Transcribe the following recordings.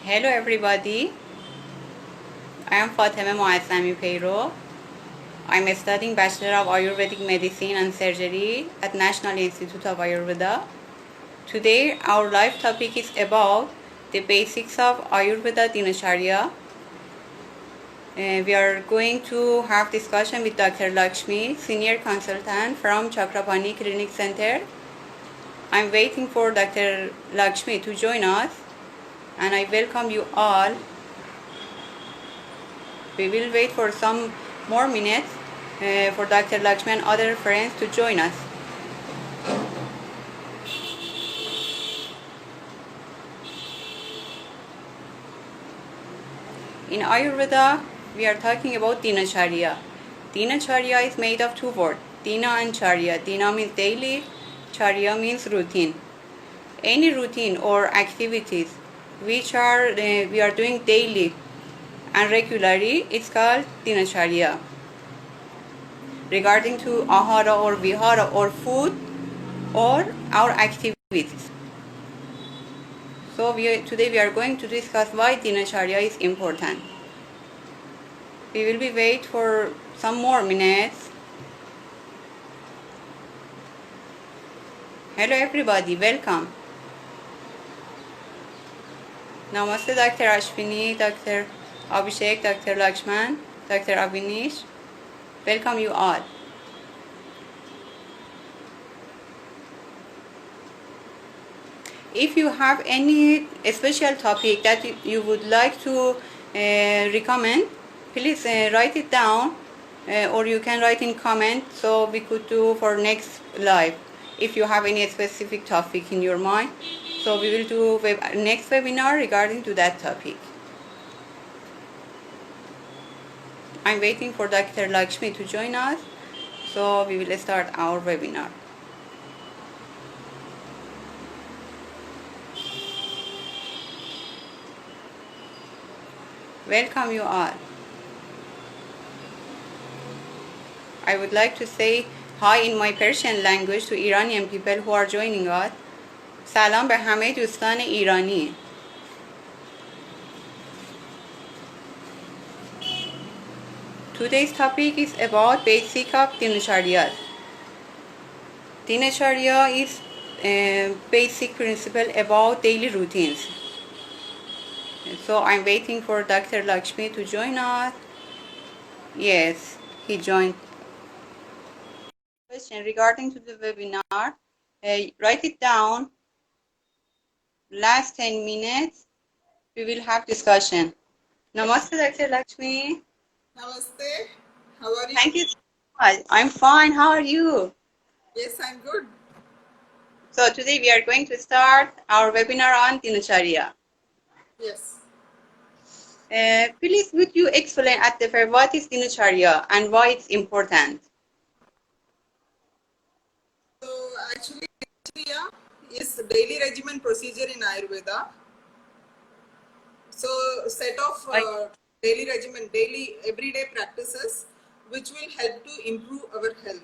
Hello everybody, I am Fatema Moazzami Peiro. I am studying Bachelor of Ayurvedic Medicine and Surgery at National Institute of Ayurveda. Today our live topic is about the basics of Ayurveda Dinacharya. We are going to have discussion with Dr. Lakshmi, Senior Consultant from Chakrapani Clinic Center. I'm waiting for Dr. Lakshmi to join us and I welcome you all. We will wait for some more minutes for Dr. Lakshmi and other friends to join us. In Ayurveda, we are talking about Dinacharya. Dinacharya is made of two words, Dina and Charya. Dina means daily, Charya means routine. Any routine or activities which we are doing daily and regularly, it's called Dinacharya. Regarding to ahara or vihara or food or our activities. So today we are going to discuss why Dinacharya is important. We will be wait for some more minutes. Hello everybody, welcome. Namaste Dr. Ashwini, Dr. Abhishek, Dr. Lakshman, Dr. Avinish. Welcome you all. If you have any special topic that you would like to recommend, please write it down or you can write in comment so we could do for next live if you have any specific topic in your mind. So we will do next webinar regarding to that topic. I'm waiting for Dr. Lakshmi to join us, so we will start our webinar. Welcome you all. I would like to say hi in my Persian language to Iranian people who are joining us. سلام به همه دوستان ایرانی. Today's topic is about basic of Dinacharya. Dinacharya is a basic principle about daily routines. So I'm waiting for Dr. Lakshmi to join us. Yes, he joined. Question regarding to the webinar, write it down. Last 10 minutes, we will have discussion. Namaste, Dr. Lakshmi. Namaste. How are you? Thank you so much. I'm fine. How are you? Yes, I'm good. So today we are going to start our webinar on Dinacharya. Yes. Please, would you explain at the fair what is Dinacharya and why it's important? So actually, Dinacharya is daily regimen procedure in Ayurveda. So set of daily regimen, daily everyday practices which will help to improve our health.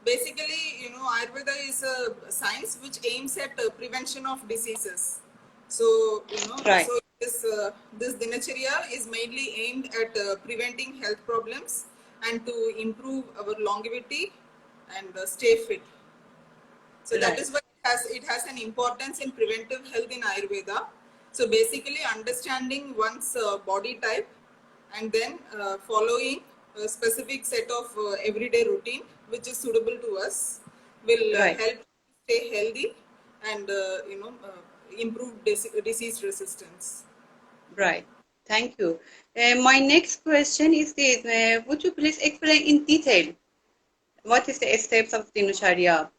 Basically, Ayurveda is a science which aims at prevention of diseases. So, Right. so this Dinacharya is mainly aimed at preventing health problems and to improve our longevity and stay fit. So Right. that is why it has an importance in preventive health in Ayurveda. So basically understanding one's body type and then following a specific set of everyday routine which is suitable to us will Right. help stay healthy and improve disease resistance. Right. Thank you. My next question is this. Would you please explain in detail what is the steps of Dinacharya?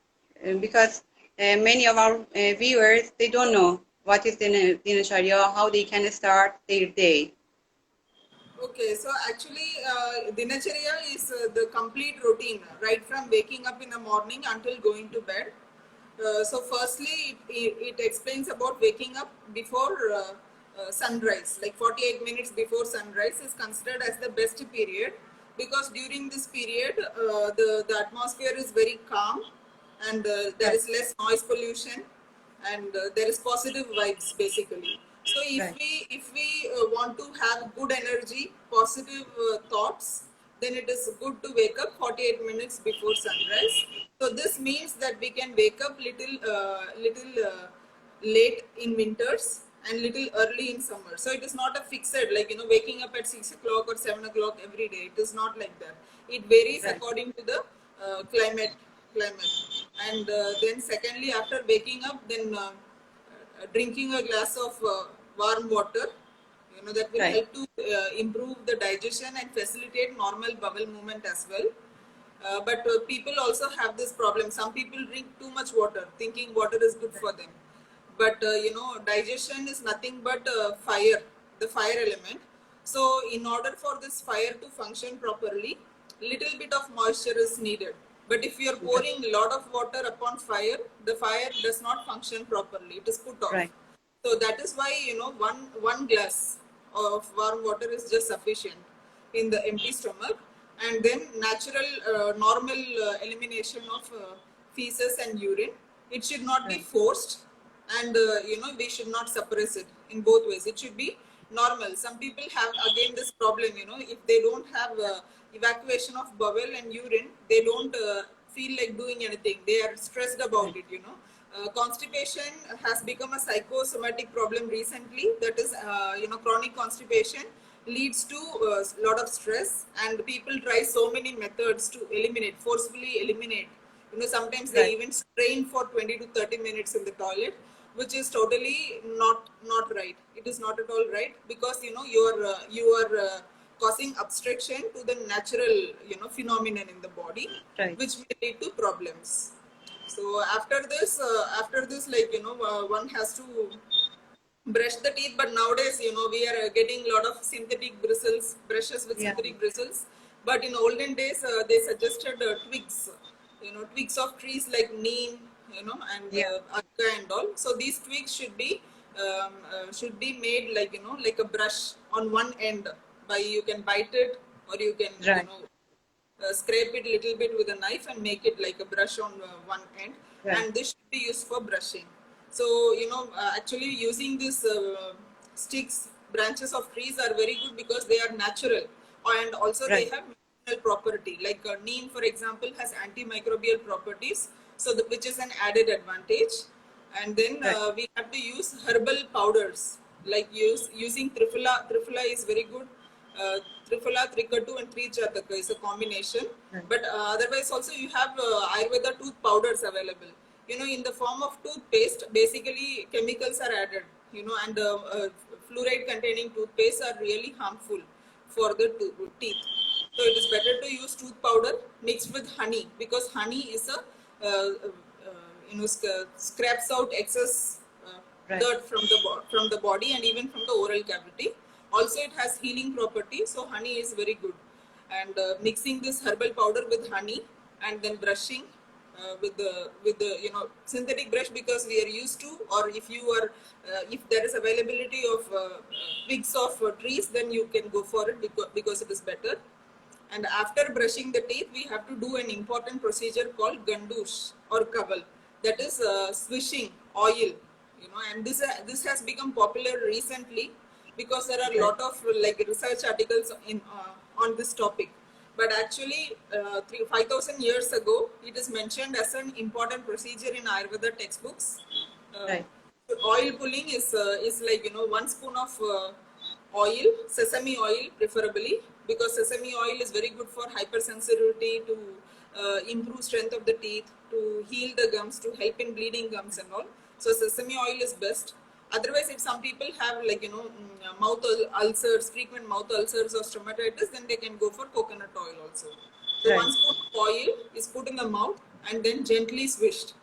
Because many of our viewers, they don't know what is Dinacharya, how they can start their day. Okay, so actually Dinacharya is the complete routine right from waking up in the morning until going to bed. So firstly, it explains about waking up before sunrise, like 48 minutes before sunrise is considered as the best period because during this period the atmosphere is very calm and there is less noise pollution and there is positive vibes basically. So Right. if we want to have good energy, positive thoughts, then it is good to wake up 48 minutes before sunrise. So this means that we can wake up little late in winters and little early in summer. So it is not a fixed, like, waking up at 6 o'clock or 7 o'clock every day. It is not like that. It varies Right. according to the climate. And then secondly, after waking up, then drinking a glass of warm water, that will Right. help to improve the digestion and facilitate normal bowel movement as well. But people also have this problem. Some people drink too much water thinking water is good for them, but digestion is nothing but fire, the fire element. So in order for this fire to function properly, little bit of moisture is needed. But if you are Right. pouring a lot of water upon fire, the fire does not function properly, it is put off. Right. So that is why, one glass of warm water is just sufficient in the empty stomach. And then natural normal elimination of feces and urine. It should not be Right. forced, and we should not suppress it. In both ways it should be normal. Some people have again this problem, if they don't have evacuation of bowel and urine, they don't feel like doing anything, they are stressed about Right. it. Constipation has become a psychosomatic problem recently. That is, chronic constipation leads to a lot of stress, and people try so many methods to forcefully eliminate. Sometimes they Right. even strain for 20 to 30 minutes in the toilet, which is totally not right. It is not at all right, because you are causing obstruction to the natural phenomenon in the body, Right. which may lead to problems. So after this, like, one has to brush the teeth. But nowadays, we are getting a lot of synthetic brushes with Yeah. synthetic bristles. But in olden days, they suggested twigs, twigs of trees like neem, and Yeah. akka and all. So these twigs should be made like, like a brush on one end. By you can bite it, or you can, Right. scrape it a little bit with a knife and make it like a brush on one end. Right. And this should be used for brushing. So actually using these sticks, branches of trees are very good because they are natural, and also they Right. have medicinal property. Like neem, for example, has antimicrobial properties, so which is an added advantage. And then Right. we have to use herbal powders, like using Triphala. Triphala is very good. uh, Triphala, Trikatu, and Trichataka is a combination. Right. But otherwise, also you have Ayurveda tooth powders available. In the form of toothpaste, basically chemicals are added. And fluoride containing toothpaste are really harmful for the teeth. So it is better to use tooth powder mixed with honey, because honey is a scraps out excess Right. dirt from the body and even from the oral cavity. Also, it has healing property, so honey is very good. And mixing this herbal powder with honey, and then brushing with the synthetic brush, because we are used to, or if there is availability of twigs of trees, then you can go for it, because it is better. And after brushing the teeth, we have to do an important procedure called gandush or kaval, that is swishing oil. And this has become popular recently, because there are a lot of like research articles on this topic. But actually, 5,000 years ago, it is mentioned as an important procedure in Ayurveda textbooks. Right. Oil pulling is like 1 spoon of oil, sesame oil preferably, because sesame oil is very good for hypersensitivity, to improve strength of the teeth, to heal the gums, to help in bleeding gums and all. So sesame oil is best. Otherwise, if some people have like mouth ulcers, frequent mouth ulcers or stomatitis, then they can go for coconut oil also. So Right. 1 spoon of oil is put in the mouth and then gently swished,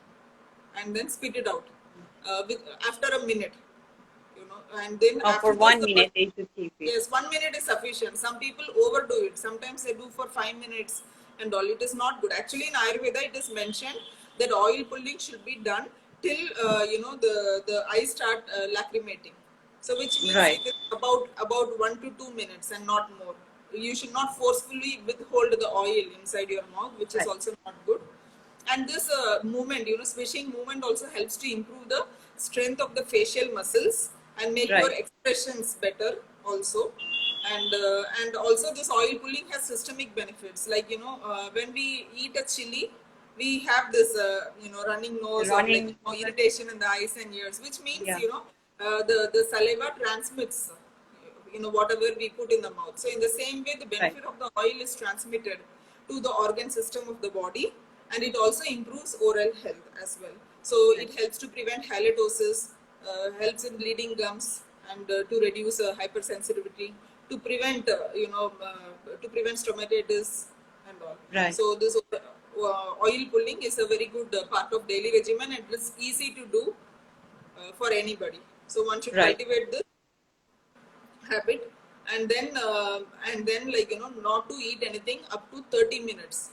and then spit it out after a minute. And then Oh, after for this, 1 minute they should keep it. yes, 1 minute is sufficient. Some people overdo it. Sometimes they do for 5 minutes and all. It is not good. Actually, in Ayurveda, it is mentioned that oil pulling should be done till the eyes start lacrimating. So, which means Right. it is about 1 to 2 minutes and not more. You should not forcefully withhold the oil inside your mouth, which is Right. also not good. And this movement, swishing movement, also helps to improve the strength of the facial muscles, and make your Right. expressions better also. And also this oil pulling has systemic benefits, like when we eat a chili, we have this running nose, or like Running. irritation in the eyes and ears, which means Yeah. the saliva transmits whatever we put in the mouth. So in the same way, the Right. benefit of the oil is transmitted to the organ system of the body, and it also improves oral health as well. So Right. it helps to prevent halitosis, helps in bleeding gums, and to reduce hypersensitivity, to prevent stomatitis and all. Right. So this oil pulling is a very good part of daily regimen, and it's easy to do for anybody. So one should Right. cultivate this habit, and then not to eat anything up to 30 minutes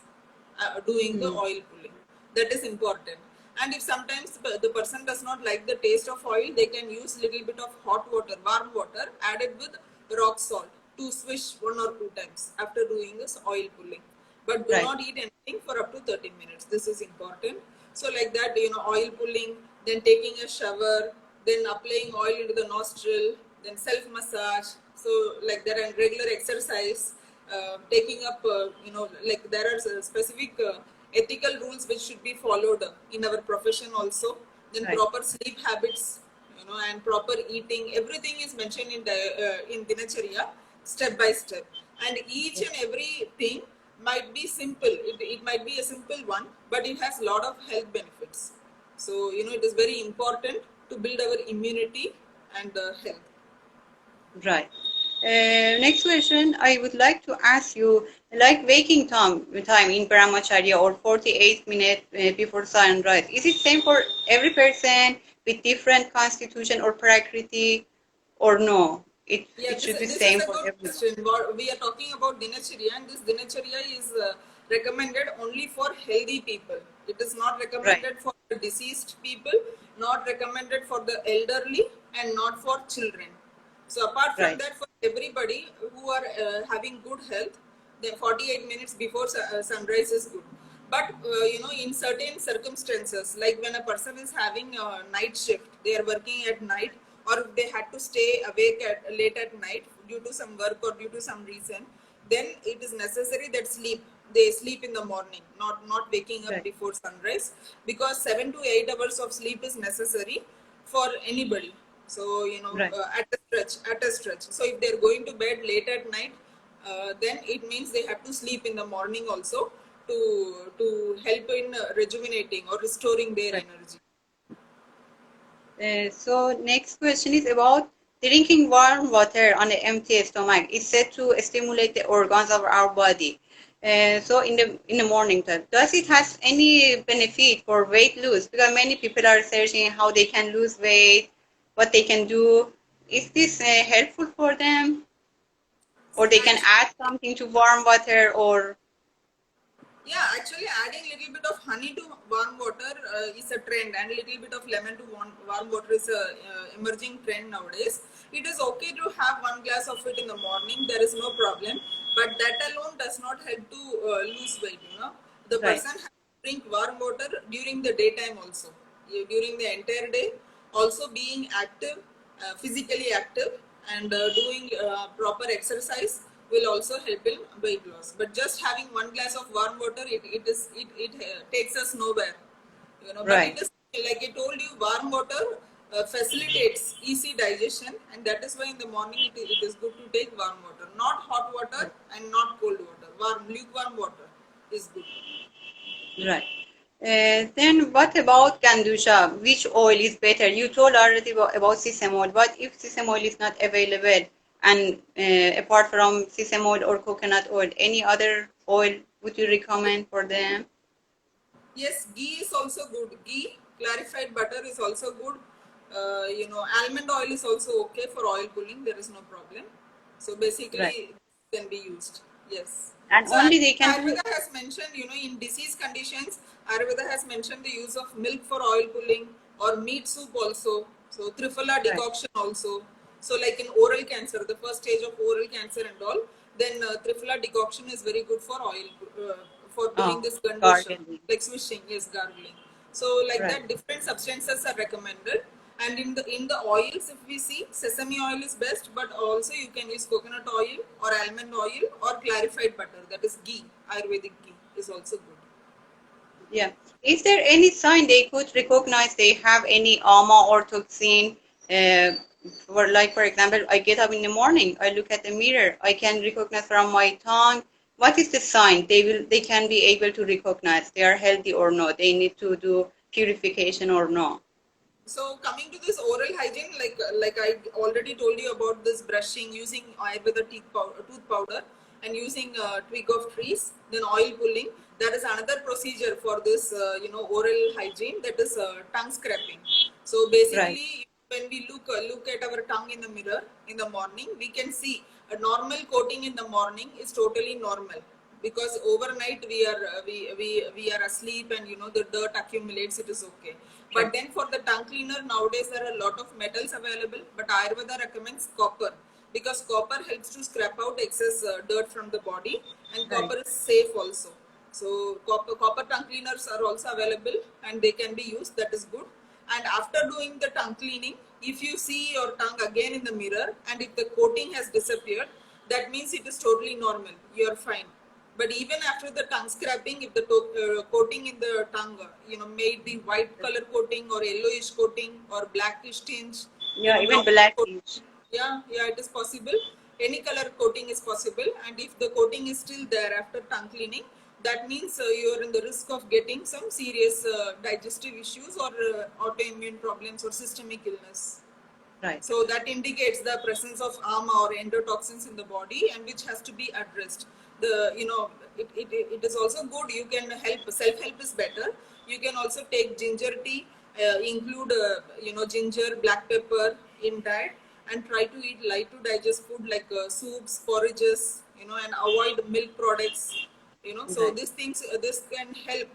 doing the Hmm. oil pulling. That is important. And if sometimes the person does not like the taste of oil, they can use little bit of hot water, warm water added with rock salt to swish 1 or 2 times after doing this oil pulling. But do Right. not eat anything for up to 30 minutes. This is important. So like that, oil pulling, then taking a shower, then applying oil into the nostril, then self massage. So like that, and regular exercise, taking up, like there are specific ethical rules which should be followed in our profession also. Then Right. proper sleep habits, and proper eating. Everything is mentioned in Dinacharya, step by step. And each Yes. and every thing might be simple. It might be a simple one, but it has a lot of health benefits. So, it is very important to build our immunity and health. Right. Next question, I would like to ask you, like waking time in Brahmacharya or 48 minutes before sunrise, is it same for every person with different constitution or prakriti, or no? Yeah, It this, should be this is same a for good everyone. question. We are talking about Dinacharya, and this Dinacharya is recommended only for healthy people. It is not Right. recommended for the deceased people, not recommended for the elderly, and not for children. So apart from Right. that, for everybody who are having good health, then 48 minutes before sunrise is good. But in certain circumstances, like when a person is having a night shift, they are working at night, or if they had to stay awake late at night due to some work or due to some reason, then it is necessary that they sleep in the morning, not waking up Right. before sunrise, because 7 to 8 hours of sleep is necessary for anybody. So Right. at a stretch. So if they're going to bed late at night, then it means they have to sleep in the morning also, to help in rejuvenating or restoring their Right. energy. So next question is about drinking warm water on an empty stomach. It's said to stimulate the organs of our body. So in the morning time, does it has any benefit for weight loss? Because many people are searching how they can lose weight, what they can do. Is this helpful for them, or See, they can actually, add something to warm water, or yeah, actually adding little bit of honey to warm water is a trend, and little bit of lemon to warm water is a emerging trend nowadays. It is okay to have 1 glass of it in the morning. There is no problem, but that alone does not help to lose weight. The right, person has to drink warm water during the daytime also, during the entire day. Also being active, physically active, and doing proper exercise will also help in weight loss. But just having 1 glass of warm water, it takes us nowhere. But right, it is, like I told you, warm water facilitates easy digestion, and that is why in the morning it is good to take warm water, not hot water and not cold water. Lukewarm water is good. right. Then what about Gandusha? Which oil is better? You told already about sesame oil, but if sesame oil is not available, and apart from sesame oil or coconut oil, any other oil would you recommend for them? Yes, ghee is also good. Ghee, clarified butter is also good. Almond oil is also okay for oil pulling. There is no problem. So Right. basically, can be used. Yes. And So only they can do. Ayurveda has mentioned, in disease conditions, Ayurveda has mentioned the use of milk for oil pulling, or meat soup also. So Triphala Right. decoction also. So like in oral cancer, the first stage of oral cancer and all, then Triphala decoction is very good for for doing Oh, this gandusha, garden. like swishing, yes, gargling. So like Right. that, different substances are recommended. And in the oils, if we see, sesame oil is best, but also you can use coconut oil or almond oil or clarified butter, that is ghee. Ayurvedic ghee is also good. Yeah. Is there any sign they could recognize they have any ama or toxin? For like, for example, I get up in the morning, I look at the mirror, I can recognize from my tongue. What is the sign they can be able to recognize they are healthy or not? They need to do purification or not? So coming to this oral hygiene, like I already told you about this brushing using Ayurveda tooth powder and using twig of trees, then oil pulling. That is another procedure for this oral hygiene, that is tongue scraping. So Right. basically, when we look at our tongue in the mirror in the morning, we can see a normal coating in the morning is totally normal, because overnight we are asleep and the dirt accumulates, it is okay. Right. But then for the tongue cleaner, nowadays there are a lot of metals available, but Ayurveda recommends copper, because copper helps to scrap out excess dirt from the body, and Right. copper is safe also. So copper tongue cleaners are also available and they can be used, that is good. And after doing the tongue cleaning, if you see your tongue again in the mirror and if the coating has disappeared, that means it is totally normal, you are fine. But even after the tongue scraping, if the coating in the tongue, made the white color coating or yellowish coating or blackish tinge, Yeah, even brown coating, blackish. yeah, it is possible. Any color coating is possible, and if the coating is still there after tongue cleaning, that means you are in the risk of getting some serious digestive issues or autoimmune problems or systemic illness. Right. So that indicates the presence of ama or endotoxins in the body, and which has to be addressed. It is also good. You can help. Self help is better. You can also take ginger tea, include ginger, black pepper in diet, and try to eat light to digest food like soups, porridges, and avoid milk products. So Right. these things this can help,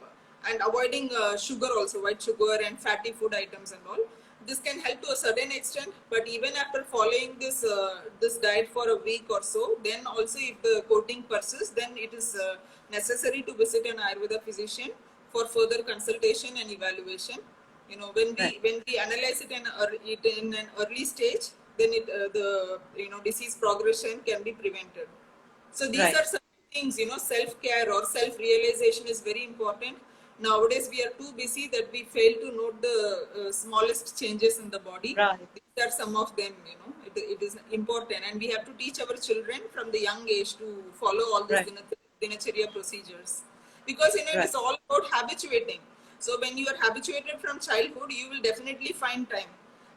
and avoiding sugar also, white sugar and fatty food items and all. This can help to a certain extent, but even after following this diet for a week or so, then also if the coating persists, then it is necessary to visit an Ayurveda physician for further consultation and evaluation. When we Right. analyze it in an early stage, then the disease progression can be prevented. So these Right. are some things, self-care or self-realization is very important. Nowadays we are too busy that we fail to note the smallest changes in the body. Right. These are some of them, it is important, and we have to teach our children from the young age to follow all these Right. dinacharya procedures, because it Right. is all about habituating. So when you are habituated from childhood, you will definitely find time,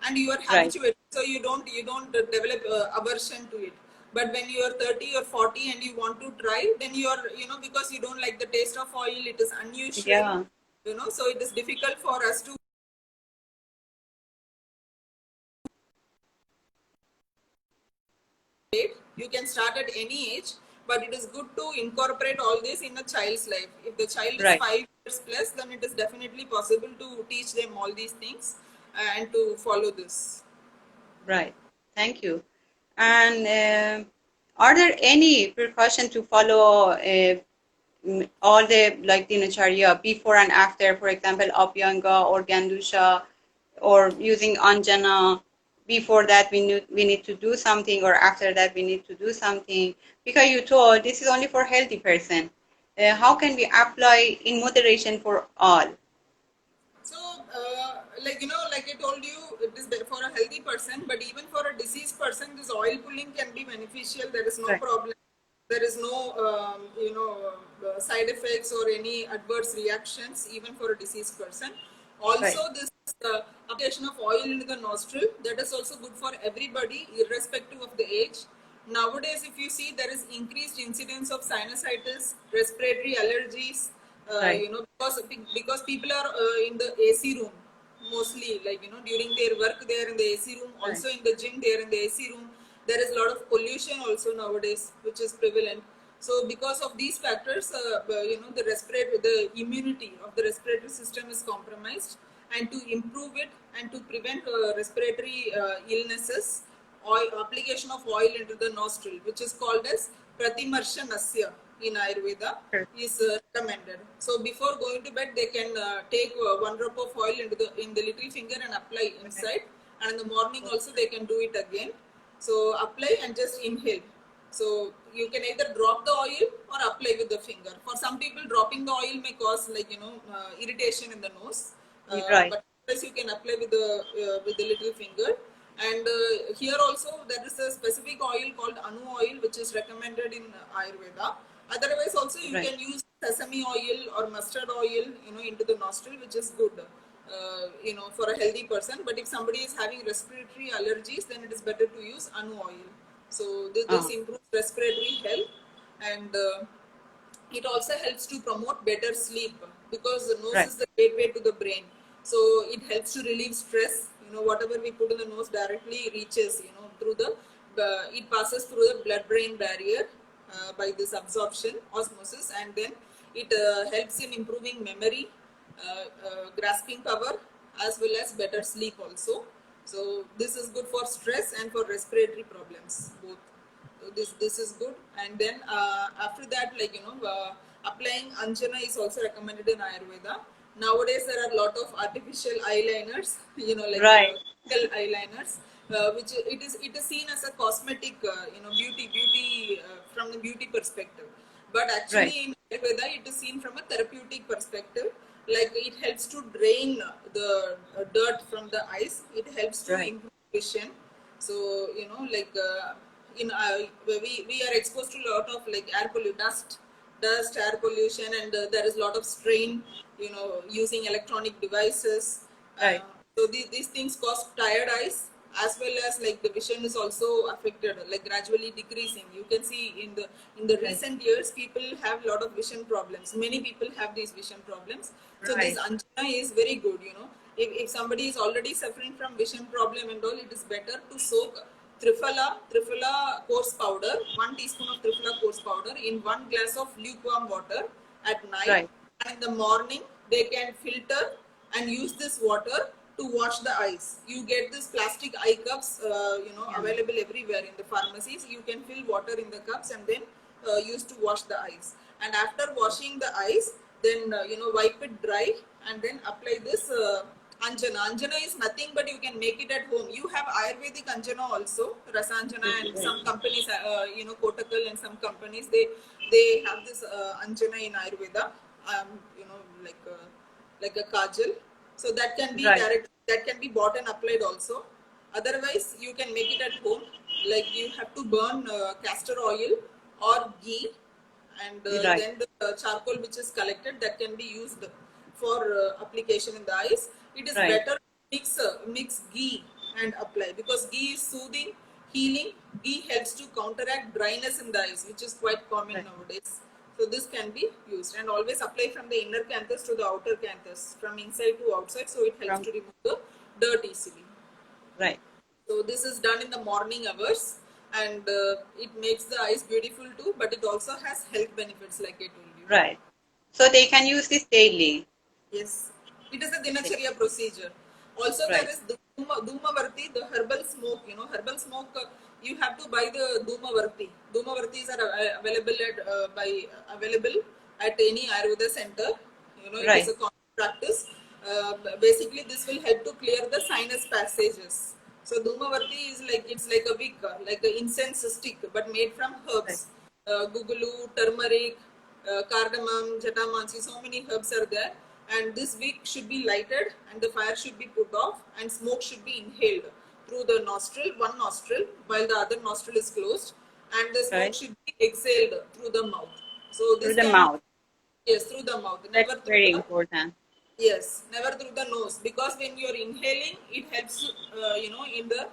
and you are Right. habituated, so you don't develop aversion to it. But when you are 30 or 40 and you want to try, then you are, because you don't like the taste of oil, it is unusual, Yeah. so it is difficult for us to wait. You can start at any age, but it is good to incorporate all this in a child's life. If the child is Right. 5 years plus, then it is definitely possible to teach them all these things and to follow this. Right. Thank you. And are there any precaution to follow all the like dinacharya before and after, for example, Abhyanga or Gandusha or using Anjana? Before that, we need to do something, or after that, we need to do something. Because you told this is only for healthy person. How can we apply in moderation for all? So, like I told you, it is for a healthy person, but even for a diseased person, this oil pulling can be beneficial. There is no Right. problem. There is no, side effects or any adverse reactions, even for a diseased person. Also, Right. this application of oil into the nostril, that is also good for everybody, irrespective of the age. Nowadays, if you see, there is increased incidence of sinusitis, respiratory allergies, Right. because people are in the AC room mostly, like during their work they are in the AC room, Right. also in the gym they are in the AC room. There is a lot of pollution also nowadays, which is prevalent. So because of these factors, the immunity of the respiratory system is compromised, and to improve it and to prevent respiratory illnesses, application of oil into the nostril, which is called as pratimarsha nasya. in Ayurveda Sure. is recommended. So before going to bed, they can take 1 drop of oil in the little finger and apply inside. And in the morning also they can do it again. So apply and just inhale. So you can either drop the oil or apply with the finger. For some people, dropping the oil may cause irritation in the nose. Right. But otherwise you can apply with the little finger. And here also there is a specific oil called Anu oil which is recommended in Ayurveda. Otherwise also you Right. can use sesame oil or mustard oil, into the nostril, which is good, for a healthy person. But if somebody is having respiratory allergies, then it is better to use Anu oil. So this improves respiratory health, and it also helps to promote better sleep because the nose Right. is the gateway to the brain. So it helps to relieve stress. Whatever we put in the nose directly reaches, through it passes through the blood-brain barrier by this absorption, osmosis, and then it helps in improving memory, grasping power, as well as better sleep also. So this is good for stress and for respiratory problems both. So this is good. And then after that, applying Anjana is also recommended in Ayurveda. Nowadays there are a lot of artificial eyeliners, Right. chemical eyeliners, which it is seen as a cosmetic, beauty from the beauty perspective. But Right. actually in Ayurveda, it is seen from a therapeutic perspective. Like it helps to drain the dirt from the eyes. It helps to Right. improve vision. So we are exposed to a lot of like air pollution, dust, air pollution, and there is a lot of strain. Using electronic devices. Right. So these things cause tired eyes, as well as like the vision is also affected, like gradually decreasing. You can see in the Right. recent years, people have a lot of vision problems. Many people have these vision problems. So this Right. Anjana is very good. If somebody is already suffering from vision problem and all, it is better to soak Triphala coarse powder, 1 teaspoon of Triphala coarse powder in 1 glass of lukewarm water at night, Right. and in the morning they can filter and use this water to wash the eyes. You get this plastic eye cups, Yeah. available everywhere in the pharmacies. You can fill water in the cups and then use to wash the eyes. And after washing the eyes, then wipe it dry and then apply this Anjana. Anjana is nothing but you can make it at home. You have Ayurvedic Anjana also, Rasanjana, and Right. some companies, Kotakal and some companies, they have this Anjana in Ayurveda, um, you know, like like a kajal. So that can be Right. that can be bought and applied also. Otherwise, you can make it at home. Like you have to burn castor oil or ghee, and Right. then the charcoal which is collected, that can be used for application in the eyes. It is Right. better to mix ghee and apply, because ghee is soothing, healing. Ghee helps to counteract dryness in the eyes, which is quite common Right. nowadays. So this can be used, and always apply from the inner canthus to the outer canthus, from inside to outside, so it helps From to remove the dirt easily. right. So this is done in the morning hours, and it makes the eyes beautiful too, but it also has health benefits, like I told you. Right. So they can use this daily. Yes, it is a dinacharya procedure. Also, there Right. is Dhumavarti, the herbal smoke. Herbal smoke. You have to buy the Dhumavarti. Dhumavartis are available at any Ayurveda center. It is Right. a common practice. Basically, this will help to clear the sinus passages. So Dhumavarti is it's like a wick, like an incense stick, but made from Right. herbs. Gugulu, turmeric, cardamom, jatamansi, so many herbs are there. And this wick should be lighted and the fire should be put off and smoke should be inhaled through the nostril, one nostril, while the other nostril is closed. And the smoke Right. should be exhaled through the mouth. So Through this the can be, mouth. yes, through the mouth, That's never through very the, important. yes, never through the nose, because when you are inhaling, it helps, in the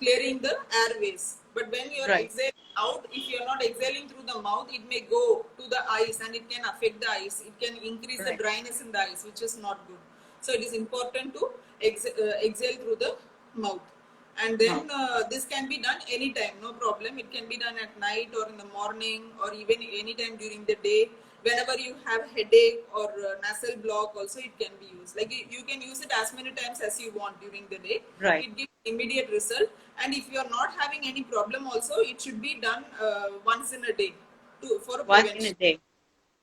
clearing the airways. But when you are Right. exhaling out, if you are not exhaling through the mouth, it may go to the eyes and it can affect the eyes. It can increase the Right. dryness in the eyes, which is not good. So it is important to exhale through the mouth. And Mouth. then this can be done anytime, no problem. It can be done at night or in the morning or even anytime during the day. Whenever you have headache or nasal block, also it can be used. Like you can use it as many times as you want during the day. Right. It gives immediate result. And if you are not having any problem, also it should be done once in a day. for once in a prevention. day.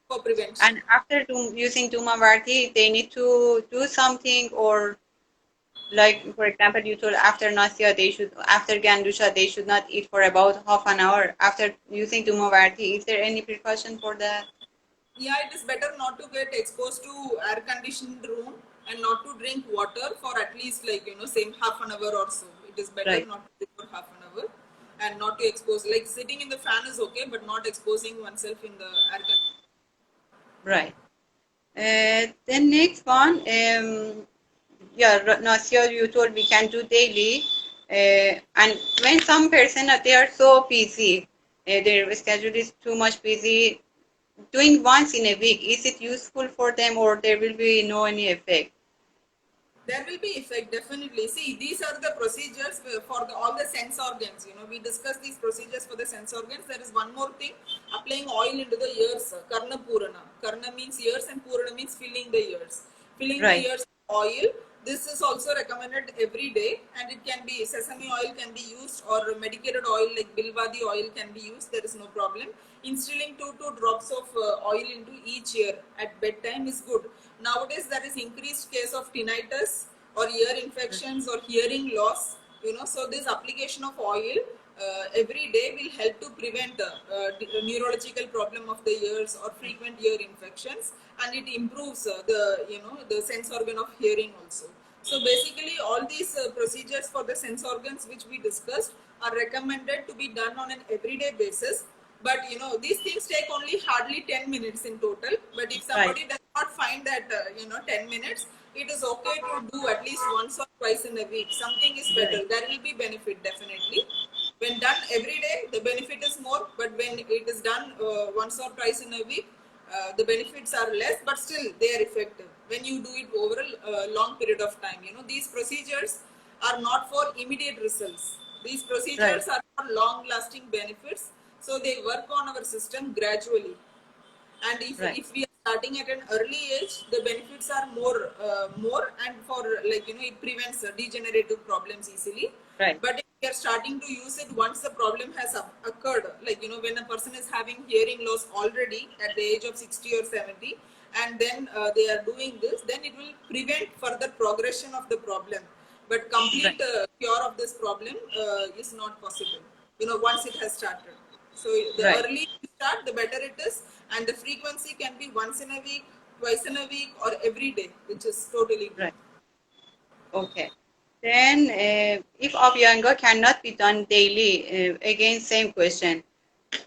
For prevention. And after using Dhumavarti, they need to do something, or like, for example, you told after Nasya, they should, after Gandusha, they should not eat for about half an hour. After using Dhumavarti, is there any precaution for that? Yeah, it is better not to get exposed to air conditioned room and not to drink water for at least, like, same half an hour or so. It is better Right, not to drink for half an hour and not to expose, like sitting in the fan is okay, but not exposing oneself in the air conditioning. right. Then next one, yeah, Nasya, you told we can do daily. And when some person, they are so busy, their schedule is too much busy, doing once in a week, is it useful for them, or there will be no any effect? There will be effect, definitely. See, these are the procedures for all the sense organs. We discussed these procedures for the sense organs. There is one more thing: applying oil into the ears. Karna Purana. Karna means ears, and Purana means filling the ears. Filling the Right, ears with oil. This is also recommended every day, and it can be sesame oil can be used, or medicated oil like Bilvadi oil can be used. There is no problem. Instilling 2 drops of oil into each ear at bedtime is good. Nowadays, there is increased case of tinnitus or ear infections or hearing loss. So this application of oil every day will help to prevent neurological problem of the ears or frequent ear infections, and it improves the sense organ of hearing also. So basically, all these procedures for the sense organs which we discussed are recommended to be done on an everyday basis. But these things take only hardly 10 minutes in total. But if right, somebody does not find that 10 minutes, it is okay to do at least once or twice in a week. Something is better. right, There will be benefit definitely. When done every day, the benefit is more. But when it is done once or twice in a week, the benefits are less, but still they are effective when you do it over a long period of time. These procedures are not for immediate results. These right, procedures are for long lasting benefits, so they work on our system gradually. And right, if we are starting at an early age, the benefits are more, and for, like, it prevents degenerative problems easily. right, But if we are starting to use it once the problem has occurred, like, when a person is having hearing loss already at the age of 60 or 70, and then they are doing this, then it will prevent further progression of the problem. But right, complete cure of this problem is not possible, once it has started. So the right, early you start, the better it is, and the frequency can be once in a week, twice in a week, or every day, which is totally good. right. Okay. Then, if Abhyanga cannot be done daily, again, same question.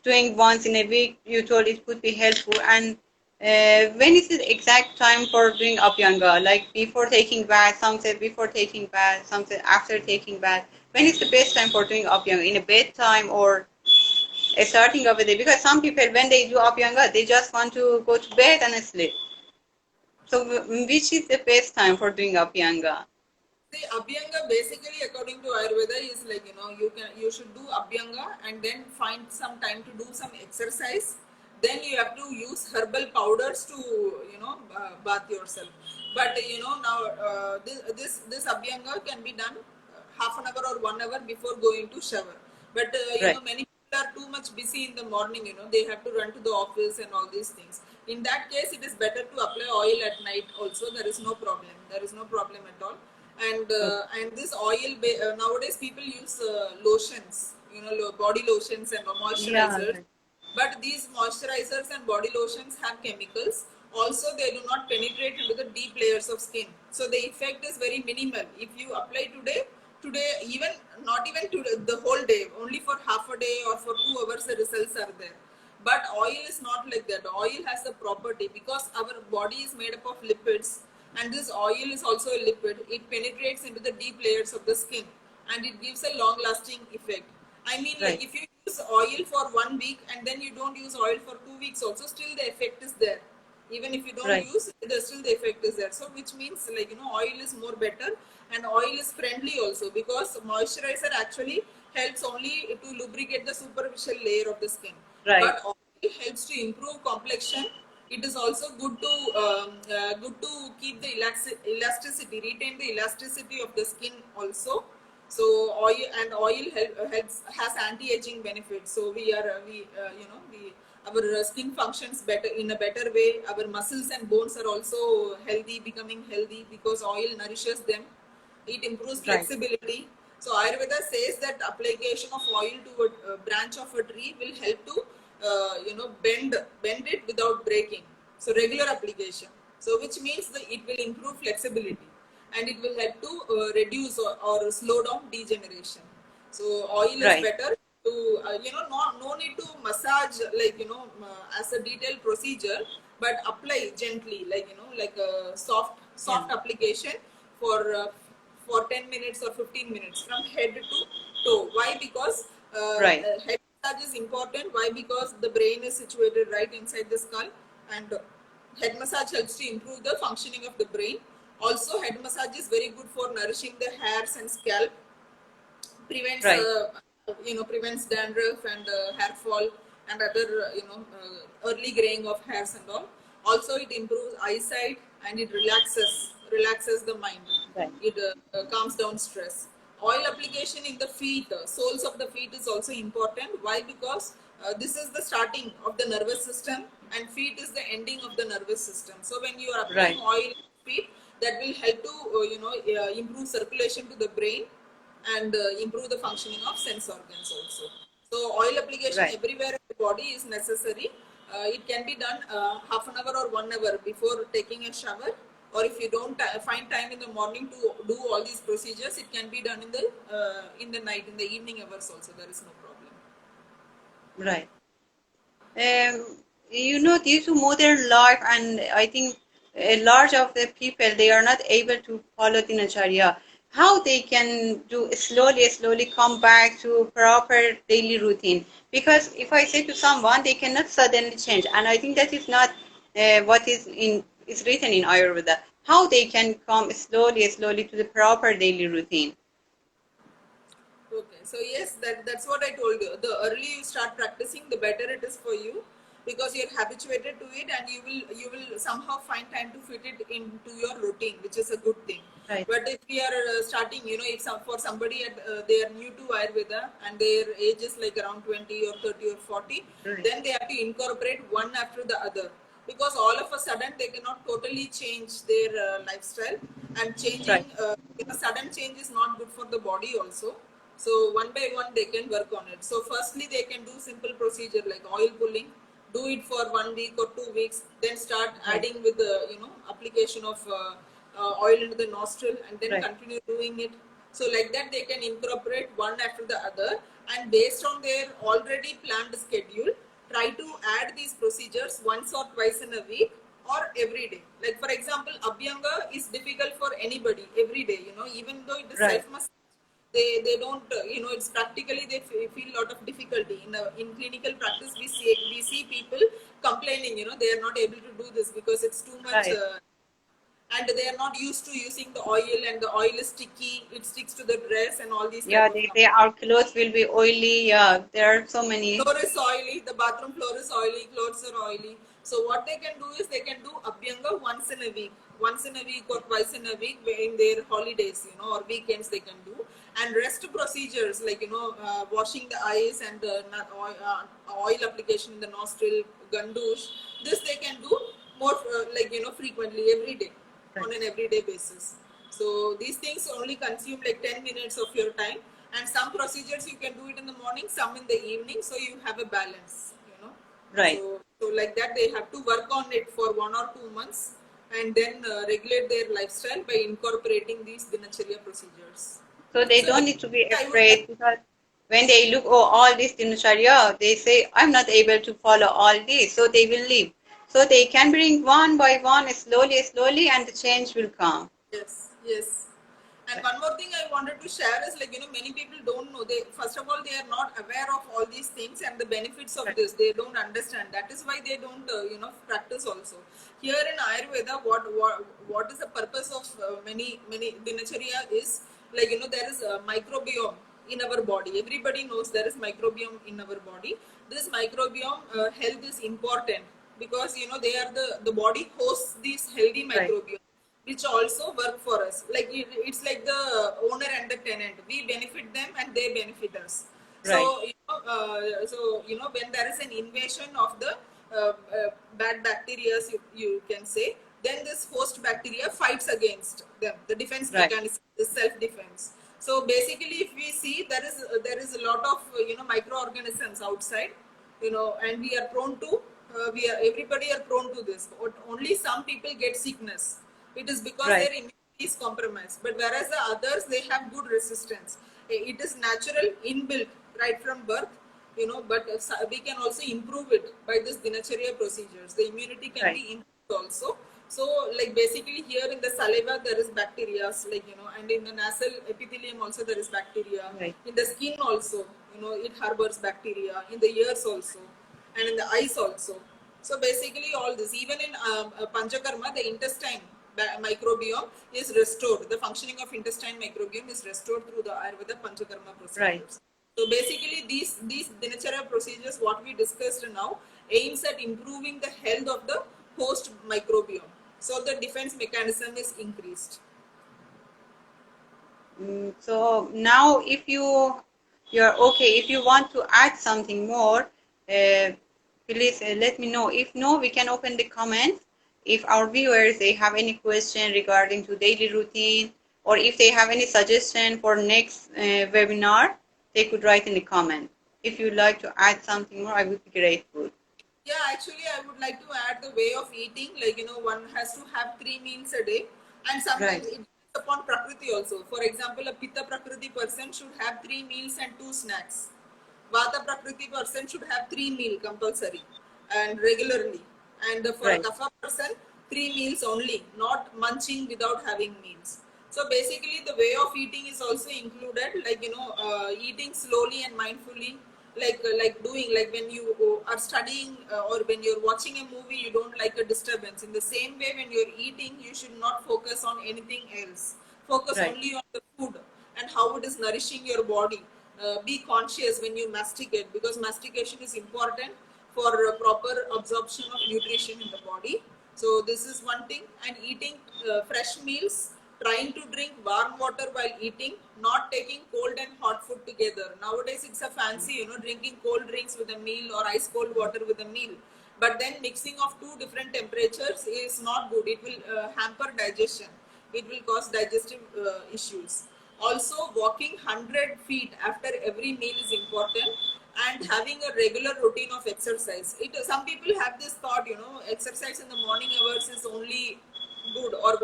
Doing once in a week, you told it could be helpful. And when is the exact time for doing Abhyanga? Like before taking bath, some said before taking bath, some said after taking bath. When is the best time for doing Abhyanga? In a bedtime, or starting of the day? Because some people, when they do Abhyanga, they just want to go to bed and sleep. So, which is the best time for doing Abhyanga? See, Abhyanga basically, according to Ayurveda, is like, you should do Abhyanga and then find some time to do some exercise. Then you have to use herbal powders to bath yourself. But now this Abhyanga can be done half an hour or 1 hour before going to shower. But Right, many people are too much busy in the morning. They have to run to the office and all these things. In that case, it is better to apply oil at night. Also, there is no problem. There is no problem at all. okay. And this oil nowadays people use lotions, body lotions and Yeah, moisturizers. right, But these moisturizers and body lotions have chemicals. Also, they do not penetrate into the deep layers of skin, so the effect is very minimal. If you apply today, even not even today, the whole day, only for half a day or for 2 hours, the results are there. But oil is not like that. Oil has a property, because our body is made up of lipids, and this oil is also a lipid. It penetrates into the deep layers of the skin, and it gives a long lasting effect. I mean, like, right, if you use oil for 1 week and then you don't use oil for 2 weeks, also still the effect is there. Even if you don't right, use, the still the effect is there. So which means, like, oil is more better, and oil is friendly also, because moisturizer actually helps only to lubricate the superficial layer of the skin. right, But oil helps to improve complexion. It is also good to keep the elasticity, retain the elasticity of the skin also. So oil helps has anti-aging benefits. So we our skin functions better in a better way. Our muscles and bones are also healthy, becoming healthy because oil nourishes them. It improves Right. flexibility. So Ayurveda says that application of oil to a branch of a tree will help to bend it without breaking. So regular application. So which means that it will improve flexibility and it will help to reduce or slow down degeneration. So oil is Right. better to no need to massage like as a detailed procedure, but apply gently like like a Yeah. soft application for uh, for 10 minutes or 15 minutes from head to toe. Why? Because Right. head massage is important. Why? Because the brain is situated right inside the skull, and head massage helps to improve the functioning of the brain. Also, head massage is very good for nourishing the hairs and scalp, prevents Right. prevents dandruff and hair fall and other early graying of hairs and all. Also it improves eyesight and it relaxes the mind. Right. It calms down stress. Oil application in the feet, soles of the feet is also important. Why? Because this is the starting of the nervous system and feet is the ending of the nervous system. So when you are applying Right. oil on feet, that will help to improve circulation to the brain and improve the functioning of sense organs also. So oil application Right. everywhere in the body is necessary. It can be done half an hour or 1 hour before taking a shower, or if you don't find time in the morning to do all these procedures, it can be done in the night, in the evening hours also. There is no problem. Right. Due to modern life, and I think a large of the people, they are not able to follow dinacharya. How they can do slowly come back to proper daily routine? Because if I say to someone, they cannot suddenly change, and I think that is not what is written in Ayurveda. How they can come slowly to the proper daily routine? Okay, so yes, that's what I told you. The earlier you start practicing, the better it is for you, because you're habituated to it, and you will somehow find time to fit it into your routine, which is a good thing. Right. But if we are starting, if for somebody they are new to Ayurveda and their age is like around 20 or 30 or 40, Right. then they have to incorporate one after the other, because all of a sudden they cannot totally change their lifestyle, and changing Right. sudden change is not good for the body also. So one by one they can work on it. So firstly they can do simple procedure like oil pulling, do it for 1 week or 2 weeks, then start Right. adding with the application of oil into the nostril, and then Right. continue doing it. So like that they can incorporate one after the other, and based on their already planned schedule, try to add these procedures once or twice in a week or every day. Like for example, Abhyanga is difficult for anybody every day, even though it is Right. self massage, they don't it's practically they feel a lot of difficulty in clinical practice. We see people complaining, they are not able to do this because it's too much, Right. and they are not used to using the oil, and the oil is sticky, it sticks to the dress and all these type Yeah, of they our clothes will be oily. Yeah, there are so many. floor is oily, the bathroom floor is oily, clothes are oily. So what they can do is they can do Abhyanga once in a week or twice in a week in their holidays, or weekends they can do. And rest procedures like, washing the eyes and oil application in the nostril, gandush, this they can do more like, frequently every day, Right. on an everyday basis. So these things only consume like 10 minutes of your time, and some procedures you can do it in the morning, some in the evening, so you have a balance. Right. So like that they have to work on it for 1 or 2 months, and then regulate their lifestyle by incorporating these dinacharya procedures. So they So don't need to be I would like, afraid, because when they look, oh, all this dinacharya, they say, I'm not able to follow all this, so they will leave. So they can bring one by one, slowly, and the change will come. yes. And Right. one more thing I wanted to share is like, many people don't know. They, first of all, they are not aware of all these things and the benefits of Right. this. They don't understand. That is why they don't, practice also. Here in Ayurveda, what is the purpose of many dinacharya is like, there is a microbiome in our body. Everybody knows there is microbiome in our body. This microbiome health is important because, they are the body hosts these healthy Right. microbiome, which also work for us. Like it's like the owner and the tenant. We benefit them and they benefit us. Right. When there is an invasion of the bad bacteria, you can say, then this host bacteria fights against them. The defense Right. mechanism is self-defense. So basically, if we see, there is a lot of microorganisms outside, and we are prone to we are everybody are prone to this. But only some people get sickness. It is because Right. their immunity is compromised. But whereas the others, they have good resistance. It is natural, inbuilt right from birth, but we can also improve it by this dinacharya procedures. The immunity can Right. be improved also. So, like basically here in the saliva there is bacteria, and in the nasal epithelium also there is bacteria. Right. In the skin also, it harbors bacteria. In the ears also, and in the eyes also. So basically all this, even in Panchakarma, the intestine microbiome is restored. The functioning of intestine microbiome is restored through the Ayurveda Panchakarma Right. procedures. So basically these Dinacharya procedures, what we discussed now, aims at improving the health of the host microbiome. So the defense mechanism is increased. So now, if you're okay, if you want to add something more, please let me know. If no, we can open the comments. If our viewers they have any question regarding to daily routine, or if they have any suggestion for next webinar, they could write in the comment. If you'd like to add something more, I would be grateful. Yeah, actually, I would like to add the way of eating. One has to have 3 meals a day, and Right. sometimes it depends upon Prakriti also. For example, a Pitta Prakriti person should have 3 meals and 2 snacks. Vata Prakriti person should have 3 meals compulsory and regularly. And for a Right. Kapha person, 3 meals only, not munching without having meals. So basically, the way of eating is also included, eating slowly and mindfully, like doing, like when you are studying or when you're watching a movie, you don't like a disturbance. In the same way, when you're eating, you should not focus on anything else. Focus Right. only on the food and how it is nourishing your body. Be conscious when you masticate, because mastication is important for proper absorption of nutrition in the body. So this is one thing. And eating fresh meals, trying to drink warm water while eating, not taking cold and hot food together. Nowadays it's a fancy, drinking cold drinks with a meal or ice cold water with a meal. But then mixing of two different temperatures is not good. It will hamper digestion. It will cause digestive issues. Also, walking 100 feet after every meal is important, and having a regular routine of exercise. Some people have this thought, exercise in the morning hours is only good, or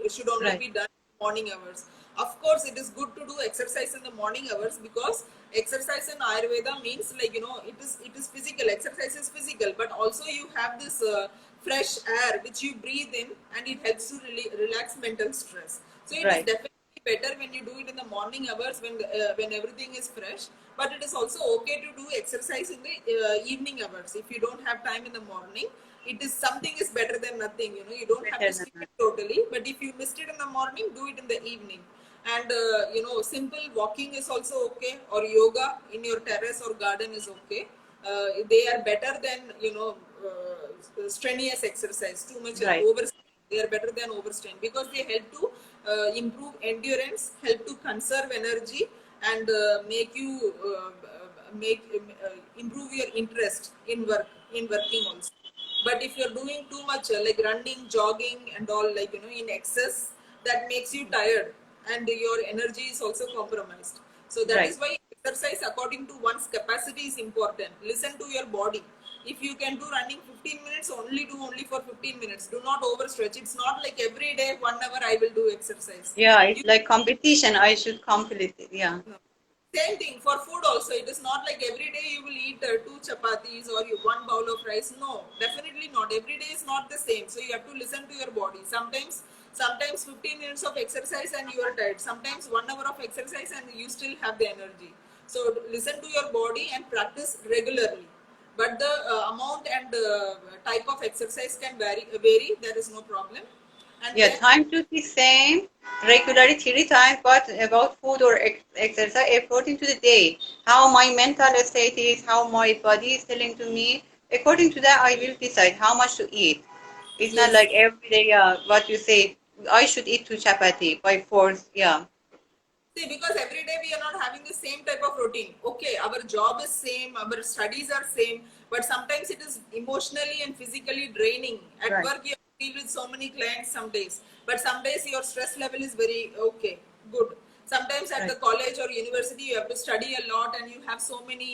should only Right. be done in morning hours. Of course, it is good to do exercise in the morning hours, because exercise in Ayurveda means, it is physical. Exercise is physical, but also you have this fresh air which you breathe in, and it helps to relax mental stress. So it is Right. definitely better when you do it in the morning hours, when everything is fresh. But it is also okay to do exercise in the evening hours if you don't have time in the morning. It is something is better than nothing. You don't have to Better than skip that. it totally, but if you missed it in the morning, do it in the evening. And simple walking is also okay, or yoga in your terrace or garden is okay. They are better than strenuous exercise, too much Right. over. They are better than overstrain, because they help to improve endurance, help to conserve energy, and make you make improve your interest in working also. But if you're doing too much, like running, jogging and all, in excess, that makes you tired, and your energy is also compromised. So that Right. is why exercise according to one's capacity is important. Listen to your body. If you can do running 15 minutes, only for 15 minutes. Do not overstretch. It's not like every day 1 hour I will do exercise. Yeah, it's You like competition. I should complete it. Yeah. no. Same thing for food also. It is not like every day you will eat two chapatis or one bowl of rice. No, definitely not. Every day is not the same. So you have to listen to your body. Sometimes 15 minutes of exercise and you are tired. Sometimes 1 hour of exercise and you still have the energy. So listen to your body and practice regularly. But the amount and type of exercise can vary. There is no problem. And Yeah, then time to the same, regularly 3 times, but about food or exercise according to the day. How my mental state is, how my body is telling to me. According to that, I will decide how much to eat. It's not yes. like every day, what you say, I should eat 2 chapati by force. Yeah. See, because every day we are not having the same type of routine. Okay, our job is same, our studies are same, but sometimes it is emotionally and physically draining. At Right. work, you deal with so many clients some days, but some days your stress level is very okay, good. Sometimes at Right. the college or university, you have to study a lot and you have so many,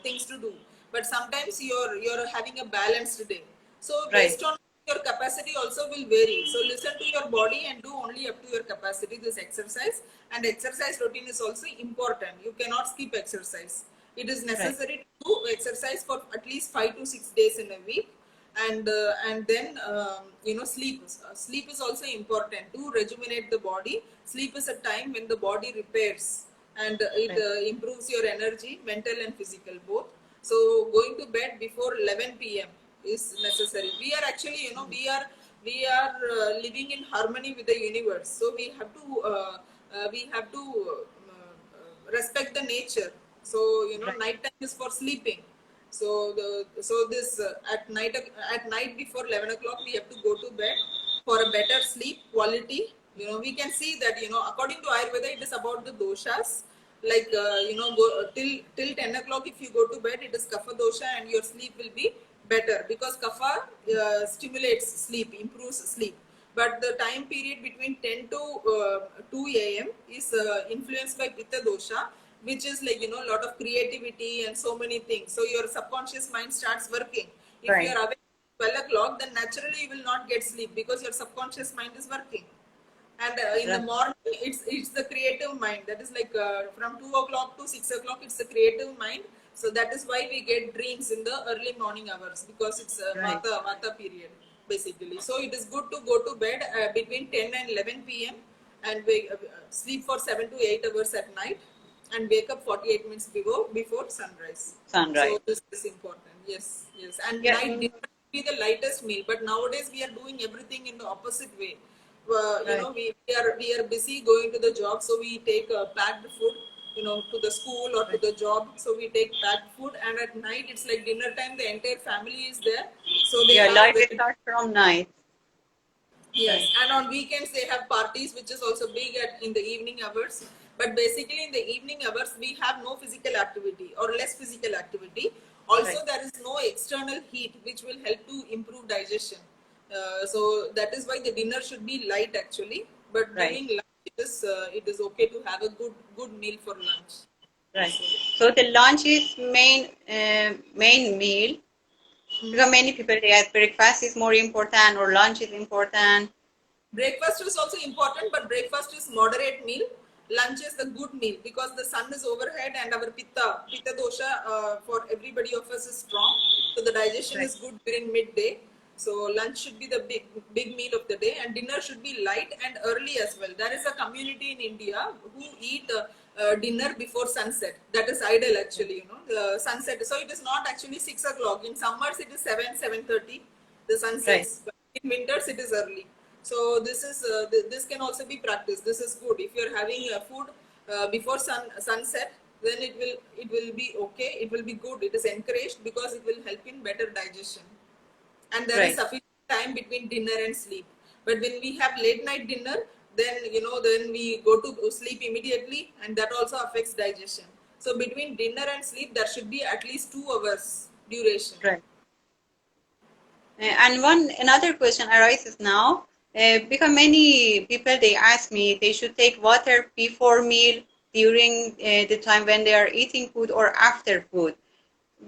things to do. But sometimes you're having a balanced day. So Right. based on your capacity also will vary. So listen to your body and do only up to your capacity this exercise. And exercise routine is also important. You cannot skip exercise. It is Right. necessary to do exercise for at least 5 to 6 days in a week, and then sleep. Sleep is also important to rejuvenate the body. Sleep is a time when the body repairs, and it Right. improves your energy, mental and physical both. So going to bed before 11 p.m. is necessary. We are actually, living in harmony with the universe. So we have to respect the nature. So Right. night time is for sleeping. So this at night before 11 o'clock we have to go to bed for a better sleep quality. We can see that according to Ayurveda it is about the doshas. Like till 10 o'clock if you go to bed, it is kapha dosha and your sleep will be better, because kapha stimulates sleep, improves sleep. But the time period between 10 to 2 a.m. is influenced by pitta dosha, which is like a lot of creativity and so many things. So your subconscious mind starts working. If you Right. are awake at 12 o'clock, then naturally you will not get sleep because your subconscious mind is working. And in the Right. morning it's the creative mind, that is like from 2 o'clock to 6 o'clock it's the creative mind. So that is why we get dreams in the early morning hours, because it's a Right. vata period basically. So it is good to go to bed between 10 and 11 p.m. and sleep for 7 to 8 hours at night, and wake up 48 minutes before sunrise. So Sunrise. this is important. Yes, yes. And Yeah. night dinner will be the lightest meal, but nowadays we are doing everything in the opposite way. Right. We are busy going to the job, so we take packed food, to the school or to Right. the job. So we take packed food, and at night it's like dinner time. The entire family is there, so they Yeah. have Life starts from night. yes. Right. And on weekends they have parties, which is also big in the evening hours. But basically in the evening hours we have no physical activity or less physical activity. Also Right. there is no external heat which will help to improve digestion. So that is why the dinner should be light actually. But Right. during lunch it is okay to have a good meal for lunch. Right. So So the lunch is main meal, because many people they ask breakfast is more important or lunch is important. breakfast is also important, but breakfast is moderate meal. Lunch is the good meal because the sun is overhead and our pitta dosha for everybody of us is strong. So the digestion Right. is good during midday. So lunch should be the big meal of the day, and dinner should be light and early as well. There is a community in India who eat dinner before sunset. That is ideal actually. The sunset. So it is not actually 6 o'clock. In summers it is 7:30. The sun Right. sets. But in winters it is early. So this can also be practiced. This is good. If you're having food before sunset, then it will be okay. It will be good. It is encouraged because it will help in better digestion, and there is Right. sufficient time between dinner and sleep. But when we have late night dinner, then we go to sleep immediately, and that also affects digestion. So between dinner and sleep, there should be at least 2 hours duration. Right. And one another question arises now, because many people they ask me they should take water before meal, during the time when they are eating food, or after food.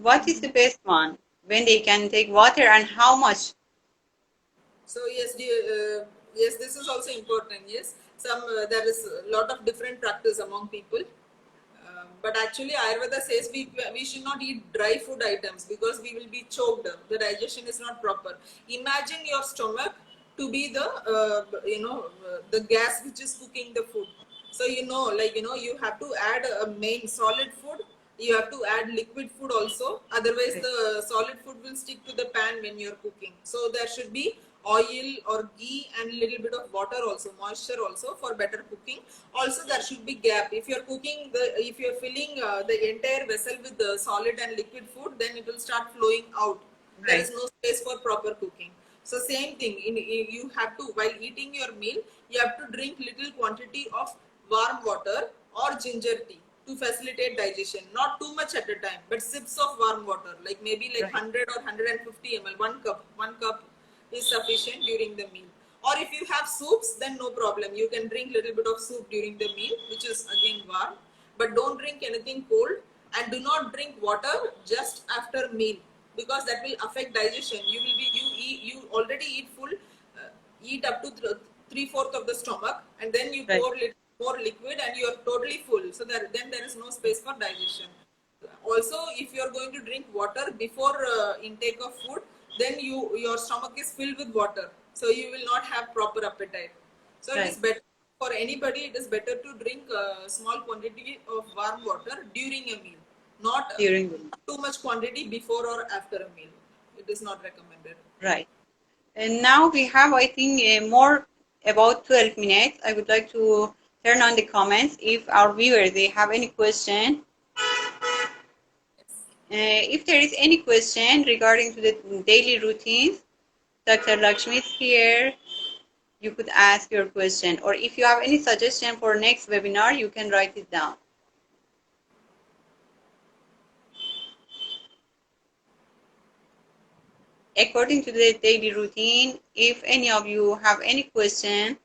What is the best one when they can take water, and how much? So yes, yes, this is also important. Yes, there is a lot of different practice among people. But actually, Ayurveda says we should not eat dry food items because we will be choked. The digestion is not proper. Imagine your stomach to be the gas which is cooking the food. So you have to add a main solid food. You have to add liquid food also. Otherwise, Right. the solid food will stick to the pan when you're cooking. So there should be oil or ghee and little bit of water also, moisture also, for better cooking. Also there should be gap. If you're filling the entire vessel with the solid and liquid food, then it will start flowing out. There Right. is no space for proper cooking. So same thing, you have to, while eating your meal, you have to drink little quantity of warm water or ginger tea to facilitate digestion. Not too much at a time, but sips of warm water, like maybe like Right. 100 or 150 ml, 1 cup. 1 cup is sufficient during the meal. Or if you have soups, then no problem. You can drink little bit of soup during the meal, which is again warm. But don't drink anything cold, and do not drink water just after meal, because that will affect digestion. You will be you already eat full, eat up to 3/4 of the stomach, and then you Right. pour little more liquid, and you are totally full. So that then there is no space for digestion. Also, if you are going to drink water before intake of food, then your stomach is filled with water, so you will not have proper appetite. So it is Right. better for anybody. It is better to drink a small quantity of warm water during a meal, not During the meal. too much quantity before or after a meal. It is not recommended. Right. And now we have, I think, more about 12 minutes. I would like to turn on the comments if our viewers they have any question. If there is any question regarding to the daily routines, Dr. Lakshmi is here. You could ask your question, or if you have any suggestion for next webinar, you can write it down. According to the daily routine, if any of you have any question,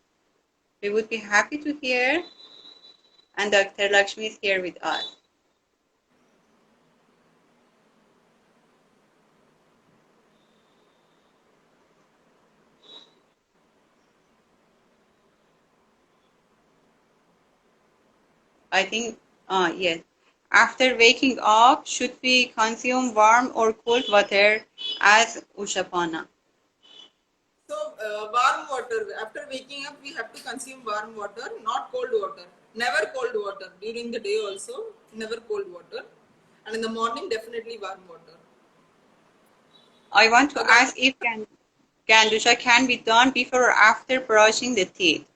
we would be happy to hear. And Dr. Lakshmi is here with us. I think, yes. After waking up, should we consume warm or cold water as Ushapana? So, warm water. After waking up, we have to consume warm water, not cold water. Never cold water. During the day also, never cold water. And in the morning, definitely warm water. I want to So, ask if Gandusha can be done before or after brushing the teeth.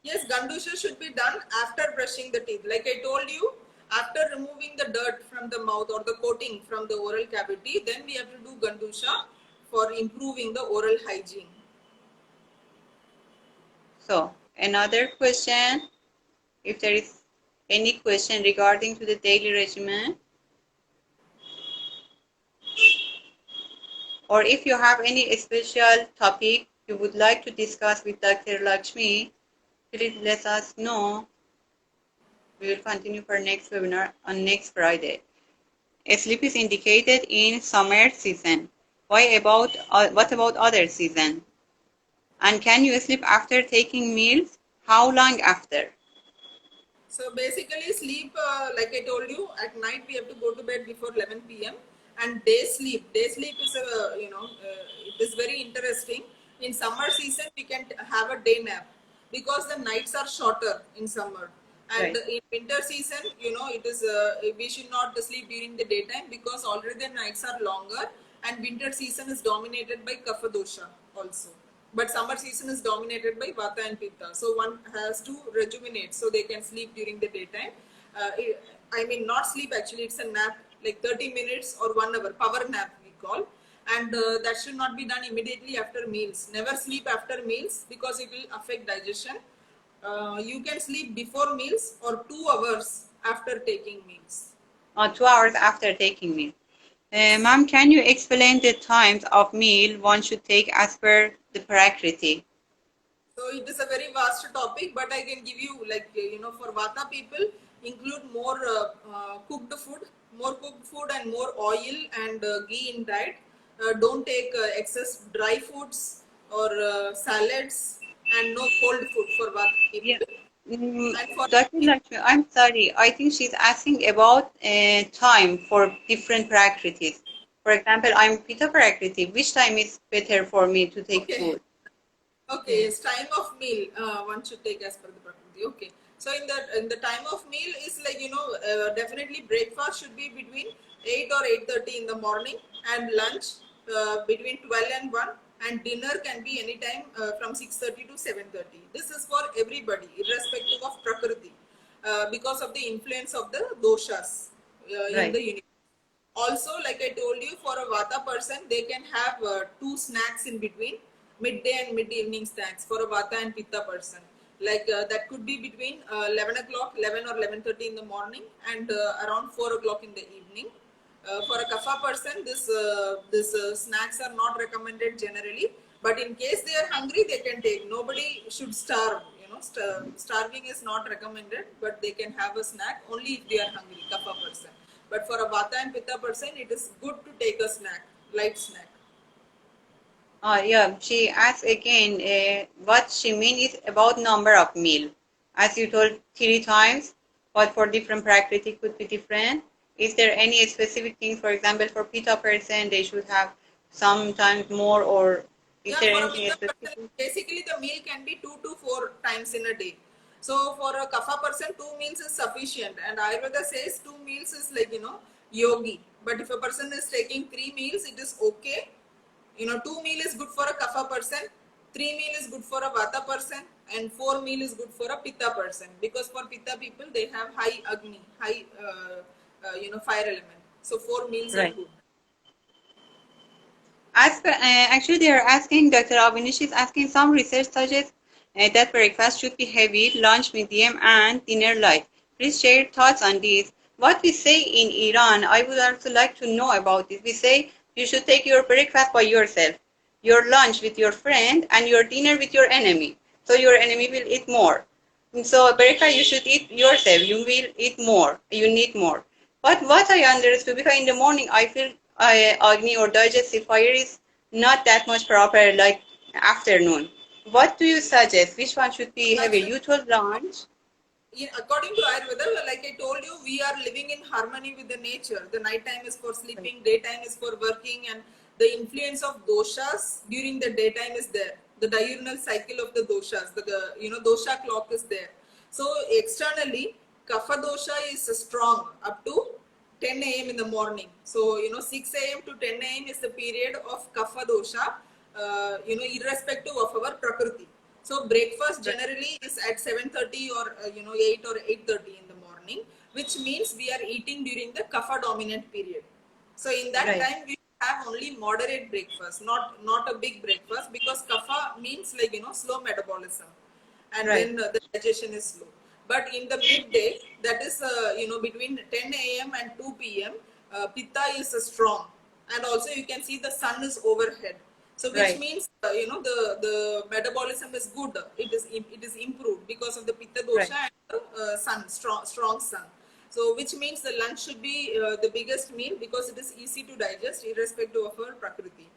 yes, Gandusha should be done after brushing the teeth. Like I told you, after removing the dirt from the mouth or the coating from the oral cavity, then we have to do Gandusha for improving the oral hygiene. So, another question, if there is any question regarding to the daily regimen, or if you have any special topic you would like to discuss with Dr. Lakshmi, please let us know. We will continue for next webinar on next Friday. Sleep is indicated in summer season. What about other season? And can you sleep after taking meals? How long after? So basically, sleep, like I told you, at night we have to go to bed before 11 p.m. And day sleep is it is very interesting. In summer season, we can have a day nap because the nights are shorter in summer. And Right. in winter season, it is we should not sleep during the daytime because already the nights are longer, and winter season is dominated by kapha dosha also. But summer season is dominated by vata and pitta, so one has to rejuvenate so they can sleep during the daytime. I mean, not sleep actually, it's a nap, like 30 minutes or 1 hour, power nap we call. And that should not be done immediately after meals. Never sleep after meals because it will affect digestion. You can sleep before meals or 2 hours after taking meals. 2 hours after taking meal. Ma'am, can you explain the times of meal one should take as per the Prakriti? So it is a very vast topic, but I can give you, like, for Vata people, include more cooked food and more oil and ghee in diet. Don't take excess dry foods or salads, and no cold food for Vata Yeah. people. And for Dr. Lakshmi, I'm sorry. I think she's asking about time for different Prakritis. For example, I'm Pitta Prakriti. Which time is better for me to take okay, food? okay, Yeah. yes, time of meal one should take as per the Prakriti. Okay, so in the time of meal is like, definitely breakfast should be between 8 or 8:30 in the morning, and lunch between 12 and 1, and dinner can be anytime from 6:30 to 7:30. This is for everybody irrespective of Prakriti, because of the influence of the doshas in Right. the universe. Also, like I told you, for a vata person they can have two snacks in between, midday and mid evening snacks for a vata and pitta person. Like that could be between 11 o'clock, 11 or 11:30 in the morning, and around 4 o'clock in the evening. For a kapha person, this snacks are not recommended generally. But in case they are hungry, they can take. Nobody should starve. You know, starving is not recommended, but they can have a snack only if they are hungry. Kapha person. But for a vata and pitta person, it is good to take a snack, light snack. Yeah, she asks again, what she means is about number of meal. As you told 3 times, but for different prakriti could be different. Is there any specific thing, for example, for Pitta person, they should have sometimes more, or is Yeah, there for a anything pitta person, specific? basically the meal can be 2 to 4 times in a day. So for a kapha person, 2 meals is sufficient, and Ayurveda says 2 meals is like yogi. But if a person is taking 3 meals, it is okay. 2 meal is good for a kapha person, 3 meal is good for a vata person, and 4 meal is good for a pitta person. Because for pitta people, they have high agni, high fire element. So 4 meals are Right. good. Actually, they are asking, Dr. Avinish is asking, some research suggests that breakfast should be heavy, lunch medium, and dinner light. Please share your thoughts on this. What we say in Iran, I would also like to know about this. We say you should take your breakfast by yourself, your lunch with your friend, and your dinner with your enemy. So your enemy will eat more. So breakfast you should eat yourself. You will eat more. You need more. But what I understood, because in the morning I feel agni or digestive fire is not that much proper like afternoon. What do you suggest? Which one should be heavy? Actually, You told lunch. according to Ayurveda, like I told you, we are living in harmony with the nature. The night time is for sleeping, daytime is for working, and the influence of doshas during the daytime is there. The diurnal cycle of the doshas, the dosha clock is there. So externally, kapha dosha is strong up to 10 a.m. in the morning. So 6 a.m. to 10 a.m. is the period of kapha dosha. Irrespective of our prakriti. So breakfast generally is at 7:30 or 8 or 8:30 in the morning, which means we are eating during the kapha dominant period. So in that Right, time we have only moderate breakfast, not a big breakfast, because kapha means like slow metabolism, and right, then the digestion is slow. But in the midday, that is between 10 a.m. and 2 p.m., pitta is strong, and also you can see the sun is overhead. So which right, means the metabolism is good. It is improved because of the pitta right, dosha and the sun, strong sun. So which means the lunch should be the biggest meal because it is easy to digest irrespective of our prakriti.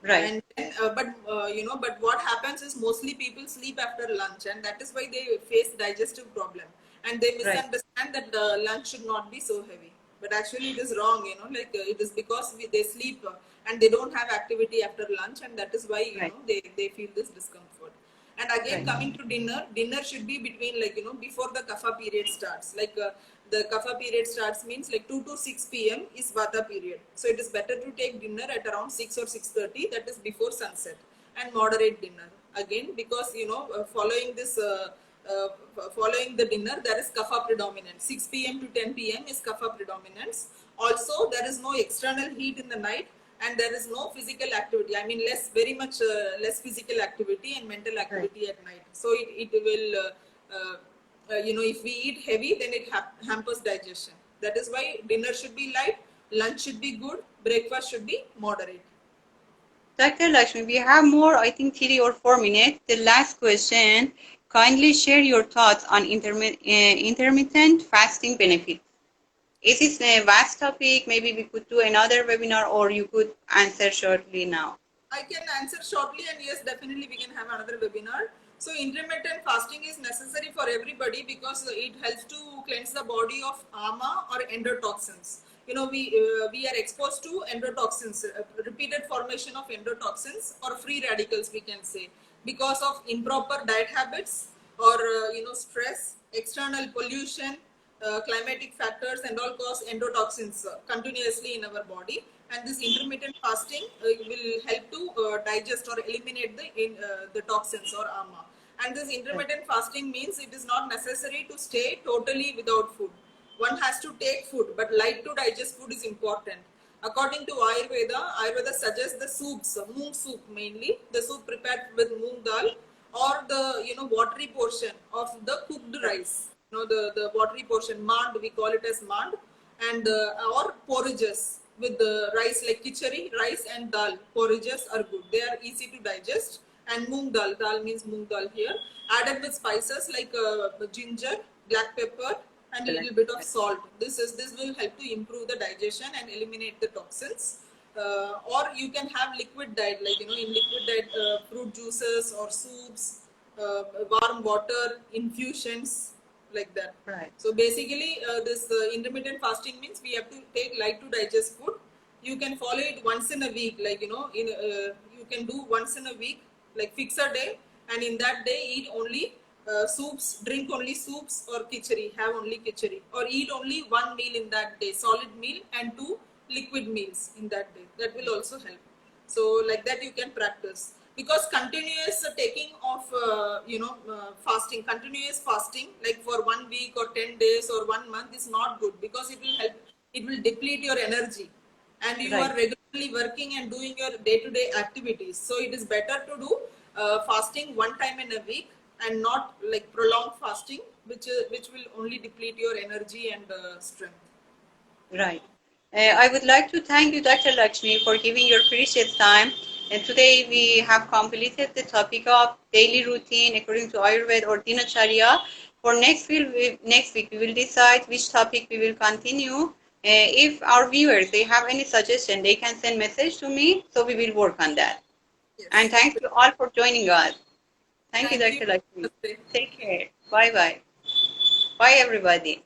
right, And then, but what happens is mostly people sleep after lunch, and that is why they face digestive problem, and they right, misunderstand that lunch should not be so heavy. But actually it is wrong, like it is because they sleep and they don't have activity after lunch, and that is why right, they feel this discomfort. And again, right, coming to dinner should be between like before the kapha period starts. Like the kapha period starts means like 2 to 6 p.m. is vata period. So it is better to take dinner at around 6 or 6:30. That is before sunset, and moderate dinner again because following the dinner there is kapha predominant. 6 p.m. to 10 p.m. is kapha predominance. Also, there is no external heat in the night, and there is no physical activity. I mean, very much less physical activity and mental right. activity at night. So it will, if we eat heavy, then it hampers digestion. That is why dinner should be light, lunch should be good, breakfast should be moderate. Dr. Lakshmi, we have more, I think 3 or 4 minutes. The last question, kindly share your thoughts on intermittent fasting benefits. Is this a vast topic? Maybe we could do another webinar, or you could answer shortly now. I can answer shortly, and yes, definitely we can have another webinar. So intermittent fasting is necessary for everybody because it helps to cleanse the body of ama or endotoxins. We are exposed to endotoxins, repeated formation of endotoxins or free radicals, we can say, because of improper diet habits or stress, external pollution, climatic factors, and all cause endotoxins continuously in our body. And this intermittent fasting will help to digest or eliminate the toxins or ama. And this Right, intermittent fasting means it is not necessary to stay totally without food. One has to take food, but light to digest food is important. According to Ayurveda suggests the soups, moong soup mainly, the soup prepared with moong dal, or the watery portion of the cooked rice. The watery portion, mand, we call it as mand, and or porridges with the rice like khichdi rice and dal. Porridges are good, they are easy to digest. And moong dal, dal means moong dal here, added with spices like ginger, black pepper, and a little bit of salt. This will help to improve the digestion and eliminate the toxins. Or you can have liquid diet, like in liquid diet, fruit juices or soups, warm water, infusions, like that. Right. So basically, this intermittent fasting means we have to take light to digest food. You can follow it once in a week, like you can do once in a week, like fix a day, and in that day eat only soups, drink only soups or khichdi, have only khichdi, or eat only one meal in that day, solid meal, and two liquid meals in that day. That will also help. So like that you can practice, because continuous taking of fasting, continuous fasting like for 1 week or 10 days or 1 month is not good, because it will help, it will deplete your energy, and you Right. are regularly working and doing your day-to-day activities. So it is better to do fasting one time in a week, and not like prolonged fasting, which will only deplete your energy and strength. Right. I would like to thank you, Dr. Lakshmi, for giving your precious time. And today we have completed the topic of daily routine according to Ayurveda or Dinacharya. For next week we will decide which topic we will continue. If our viewers they have any suggestion, they can send message to me. So we will work on that. Yes. And thank you all for joining us. Thank you, Thank you. Dr. Lakshmi. Namaste. Take care. Bye bye. Bye everybody.